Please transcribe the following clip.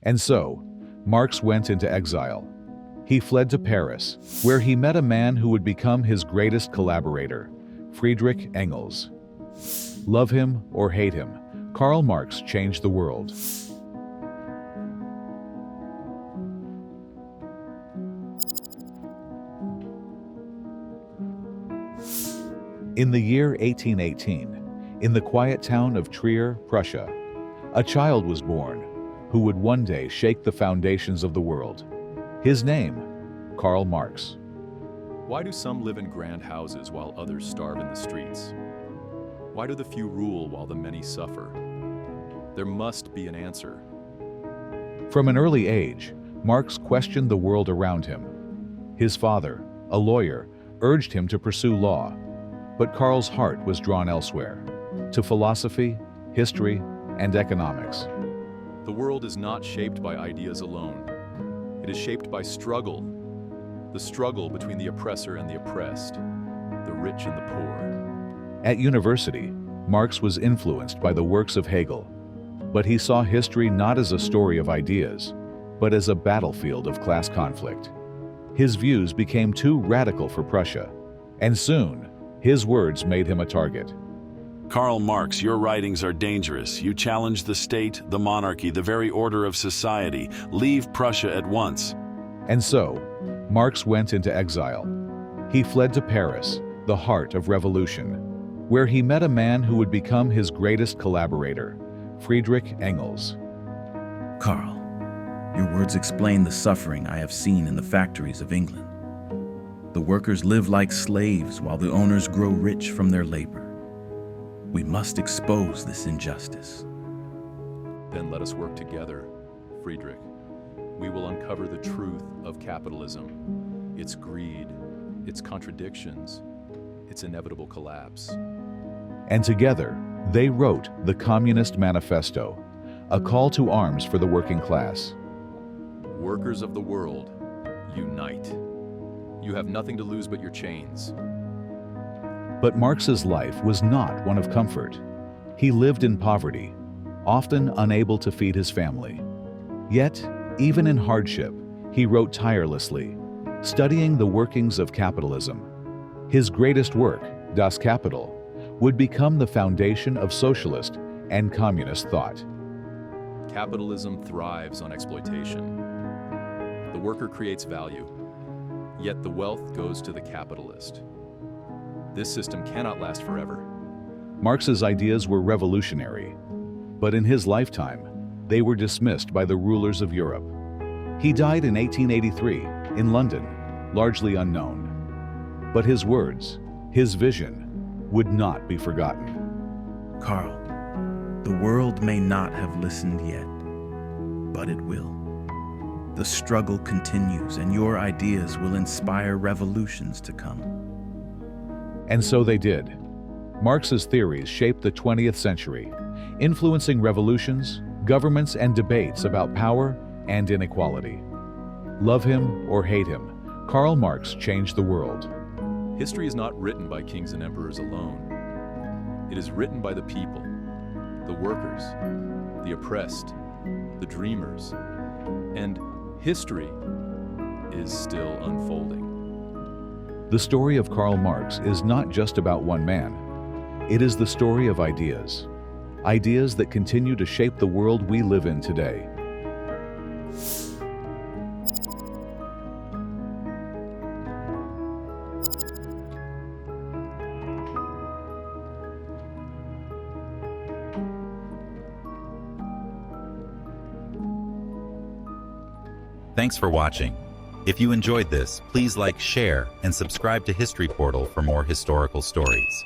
And so, Marx went into exile. He fled to Paris, where he met a man who would become his greatest collaborator, Friedrich Engels. Love him or hate him, Karl Marx changed the world. In the year 1818, in the quiet town of Trier, Prussia, a child was born who would one day shake the foundations of the world. His name, Karl Marx. Why do some live in grand houses while others starve in the streets? Why do the few rule while the many suffer? There must be an answer. From an early age, Marx questioned the world around him. His father, a lawyer, urged him to pursue law, but Karl's heart was drawn elsewhere, to philosophy, history, and economics. The world is not shaped by ideas alone. It is shaped by struggle, the struggle between the oppressor and the oppressed, the rich and the poor. At university, Marx was influenced by the works of Hegel, but he saw history not as a story of ideas, but as a battlefield of class conflict. His views became too radical for Prussia, and soon, his words made him a target. Karl Marx, your writings are dangerous. You challenge the state, the monarchy, the very order of society. Leave Prussia at once. And so, Marx went into exile. He fled to Paris, the heart of revolution, where he met a man who would become his greatest collaborator, Friedrich Engels. Karl, your words explain the suffering I have seen in the factories of England. The workers live like slaves while the owners grow rich from their labor. We must expose this injustice. Then let us work together, Friedrich. We will uncover the truth of capitalism, its greed, its contradictions, its inevitable collapse. And together, they wrote the Communist Manifesto, a call to arms for the working class. Workers of the world, unite. You have nothing to lose but your chains. But Marx's life was not one of comfort. He lived in poverty, often unable to feed his family. Yet, even in hardship, he wrote tirelessly, studying the workings of capitalism. His greatest work, Das Kapital, would become the foundation of socialist and communist thought. Capitalism thrives on exploitation. The worker creates value, yet the wealth goes to the capitalist. This system cannot last forever. Marx's ideas were revolutionary, but in his lifetime, they were dismissed by the rulers of Europe. He died in 1883 in London, largely unknown. But his words, his vision, would not be forgotten. Karl, the world may not have listened yet, but it will. The struggle continues, and your ideas will inspire revolutions to come. And so they did. Marx's theories shaped the 20th century, influencing revolutions, governments, and debates about power and inequality. Love him or hate him, Karl Marx changed the world. History is not written by kings and emperors alone. It is written by the people, the workers, the oppressed, the dreamers, and history is still unfolding. The story of Karl Marx is not just about one man. It is the story of ideas. Ideas that continue to shape the world we live in today. Thanks for watching. If you enjoyed this, please like, share, and subscribe to History Portal for more historical stories.